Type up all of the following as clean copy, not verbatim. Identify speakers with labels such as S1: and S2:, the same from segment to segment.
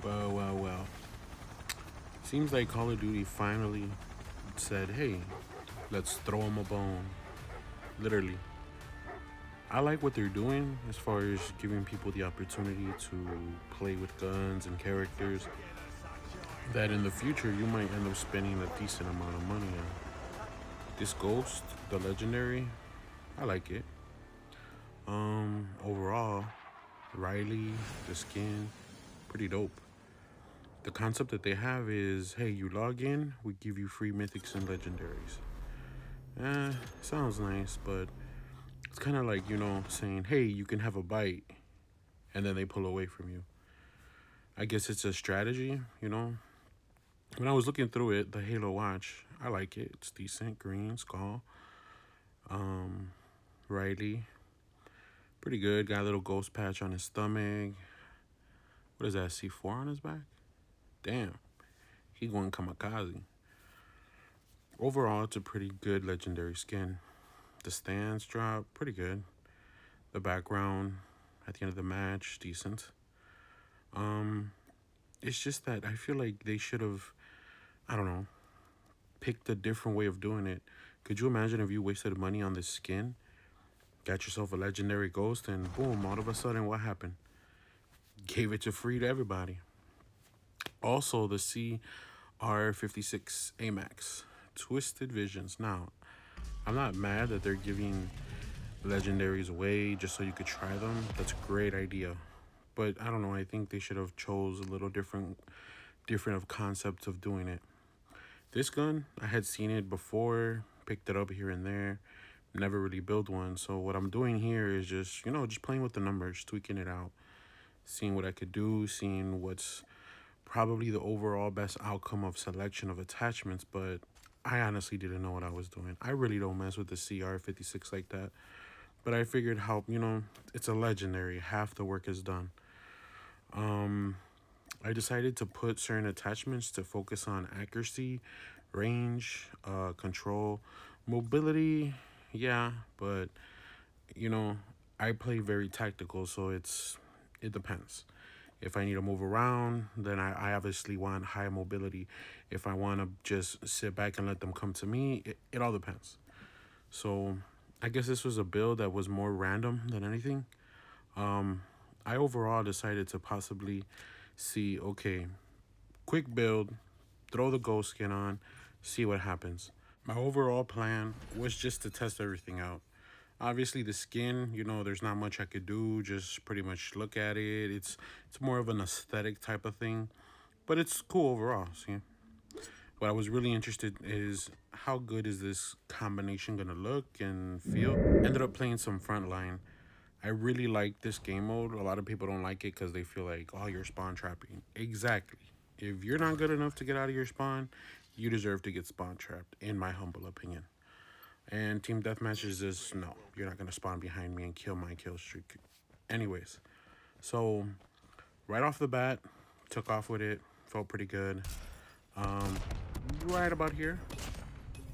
S1: Well. Seems like Call of Duty finally said, hey, let's throw them a bone. Literally. I like what they're doing as far as giving people the opportunity to play with guns and characters that in the future you might end up spending a decent amount of money on. This Ghost, the Legendary, I like it. Overall, Riley, the skin, pretty dope. The concept that they have is, hey, you log in, we give you free mythics and legendaries. Sounds nice, but it's kind of like, saying, hey, you can have a bite, and then they pull away from you. I guess it's a strategy. When I was looking through it, the Halo watch, I like it. It's decent. Green, skull, Riley, pretty good. Got a little ghost patch on his stomach. What is that, C4 on his back? Damn, he going kamikaze. Overall, it's a pretty good legendary skin. The stands drop, pretty good. The background at the end of the match, decent. It's just that I feel like they should have, I don't know, picked a different way of doing it. Could you imagine if you wasted money on this skin, got yourself a legendary ghost, and boom, all of a sudden, what happened? Gave it to free to everybody. Also, the CR56 AMAX, Twisted Visions. Now, I'm not mad that they're giving legendaries away just so you could try them. That's a great idea. But I don't know, I think they should have chose a little different of concepts of doing it. This gun, I had seen it before, picked it up here and there, never really built one. So what I'm doing here is just playing with the numbers, tweaking it out, seeing what I could do, seeing what's probably the overall best outcome of selection of attachments. But I honestly didn't know what I was doing. I really don't mess with the CR56 like that. But I figured it's a legendary. Half the work is done. I decided to put certain attachments to focus on accuracy, range, control, mobility. Yeah, but you know, I play very tactical, so it depends. If I need to move around, then I obviously want high mobility. If I want to just sit back and let them come to me, it all depends. So I guess this was a build that was more random than anything. I overall decided to possibly see, okay, quick build, throw the ghost skin on, see what happens. My overall plan was just to test everything out. Obviously, the skin, there's not much I could do. Just pretty much look at it. It's more of an aesthetic type of thing, but it's cool overall. See, what I was really interested is how good is this combination gonna look and feel. Ended up playing some frontline. I really like this game mode. A lot of people don't like it because they feel like, oh, you're spawn trapping. Exactly. If you're not good enough to get out of your spawn, you deserve to get spawn trapped, in my humble opinion. And team deathmatch is just, no, you're not going to spawn behind me and kill my kill streak. Anyways, so right off the bat, took off with it, felt pretty good. Right about here,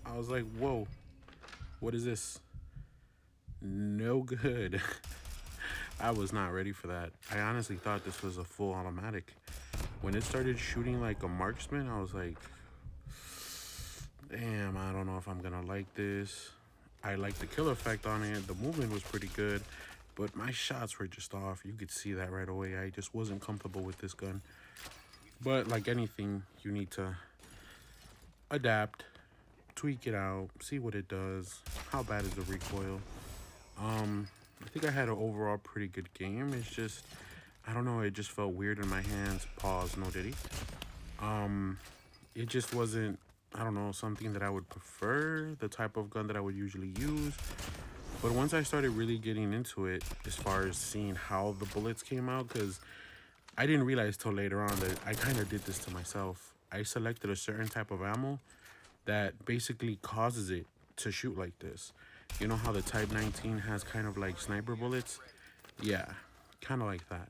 S1: I was like, whoa, what is this? No good. I was not ready for that. I honestly thought this was a full automatic. When it started shooting like a marksman, I was like, damn, I don't know if I'm gonna like this. I liked the kill effect on it. The movement was pretty good, but my shots were just off. You could see that right away. I just wasn't comfortable with this gun. But like anything, you need to adapt, tweak it out, see what it does. How bad is the recoil? I think I had an overall pretty good game. It's just, I don't know, it just felt weird in my hands. Pause, no diddy. It just wasn't, I don't know, something that I would prefer, the type of gun that I would usually use. But once I started really getting into it, as far as seeing how the bullets came out, because I didn't realize till later on that I kind of did this to myself. I selected a certain type of ammo that basically causes it to shoot like this. You know how the Type 19 has kind of like sniper bullets? Yeah, kind of like that.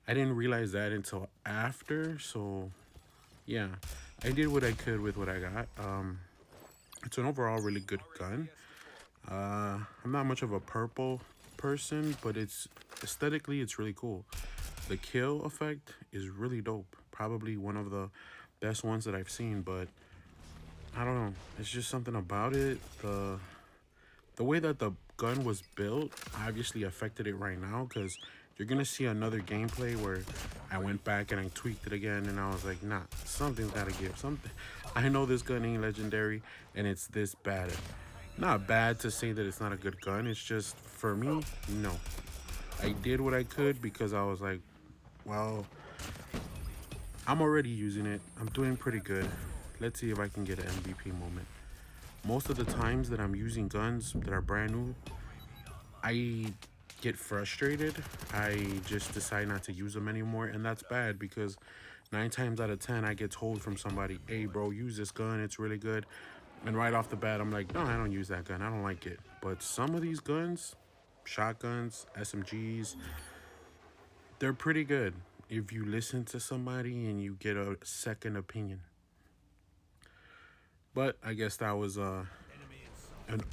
S1: I didn't realize that until after, so yeah, I did what I could with what I got. It's an overall really good gun. I'm not much of a purple person, but it's aesthetically it's really cool. The kill effect is really dope. Probably one of the best ones that I've seen, but I don't know. It's just something about it. The way that the gun was built obviously affected it right now, because you're gonna see another gameplay where I went back and I tweaked it again, and I was like, nah, something's gotta give. Something. I know this gun ain't legendary, and it's this bad. Not bad to say that it's not a good gun. It's just, for me, no. I did what I could because I was like, well, I'm already using it. I'm doing pretty good. Let's see if I can get an MVP moment. Most of the times that I'm using guns that are brand new, I get frustrated. I just decide not to use them anymore, and that's bad because 9 times out of 10 I get told from somebody, hey bro, use this gun, it's really good. And right off the bat I'm like, no, I don't use that gun, I don't like it. But some of these guns, shotguns, SMGs, they're pretty good if you listen to somebody and you get a second opinion. But I guess that was an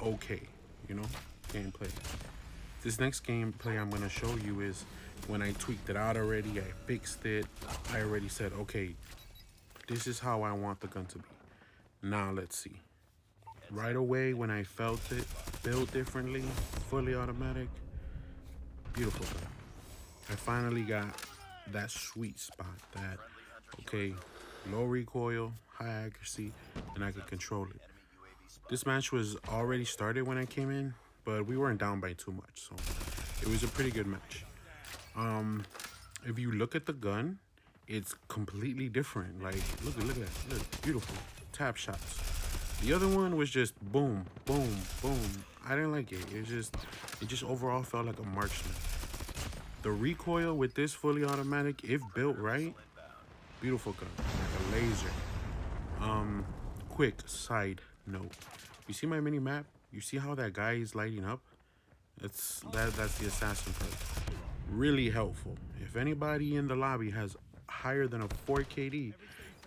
S1: okay, you know, gameplay. This next gameplay I'm gonna show you is when I tweaked it out already, I fixed it. I already said, okay, this is how I want the gun to be. Now let's see. Right away when I felt it built differently, fully automatic, beautiful gun. I finally got that sweet spot, that, okay, low recoil, high accuracy, and I could control it. This match was already started when I came in, but we weren't down by too much, so it was a pretty good match. If you look at the gun, it's completely different. Like, look at that. Look, beautiful. Tap shots. The other one was just boom, boom, boom. I didn't like it. It just overall felt like a marksman. The recoil with this fully automatic, if built right, beautiful gun. Like a laser. Quick side note. You see my mini map? You see how that guy is lighting up? That's the assassin part. Really helpful. If anybody in the lobby has higher than a 4 KD,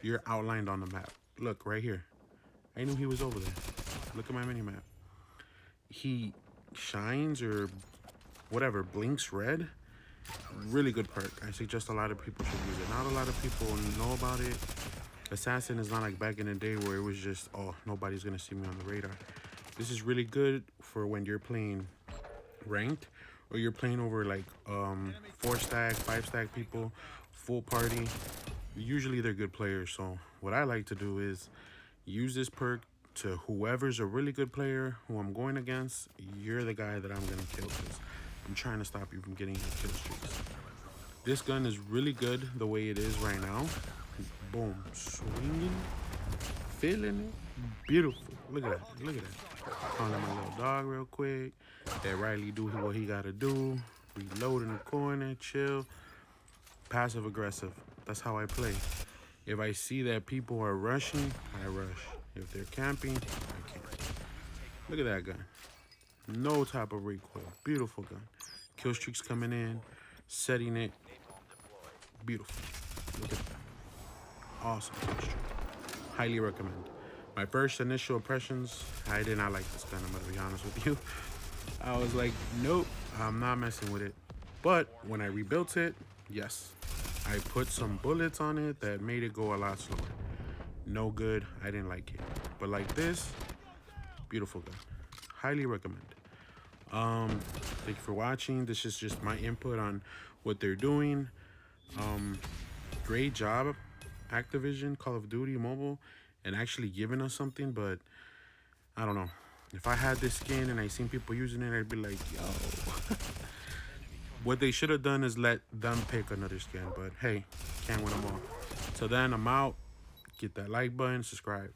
S1: you're outlined on the map. Look, right here. I knew he was over there. Look at my mini map. He shines or whatever, blinks red. Really good perk. I suggest a lot of people should use it. Not a lot of people know about it. Assassin is not like back in the day where it was just, oh, nobody's gonna see me on the radar. This is really good for when you're playing ranked or you're playing over like 4 stack, 5 stack people, full party. Usually they're good players. So what I like to do is use this perk to whoever's a really good player who I'm going against. You're the guy that I'm gonna kill because I'm trying to stop you from getting your kill streaks. This gun is really good the way it is right now. Boom, swinging, feeling it, beautiful. Look at that, look at that. Calling my little dog real quick. That Riley do what he gotta do. Reload in the corner, chill. Passive aggressive. That's how I play. If I see that people are rushing, I rush. If they're camping, I camp. Look at that gun. No type of recoil. Beautiful gun. Kill streaks coming in, setting it. Beautiful. Look at that. Awesome kill streak. Highly recommend. My first initial impressions, I did not like this gun, I'm gonna be honest with you. I was like, nope, I'm not messing with it. But when I rebuilt it, yes. I put some bullets on it that made it go a lot slower. No good, I didn't like it. But like this, beautiful gun. Highly recommend. Thank you for watching. This is just my input on what they're doing. Great job, Activision, Call of Duty Mobile, and actually giving us something, but I don't know. If I had this skin and I seen people using it, I'd be like, yo. What they should have done is let them pick another skin, but hey, can't win them all. Till then, I'm out. Get that like button, subscribe.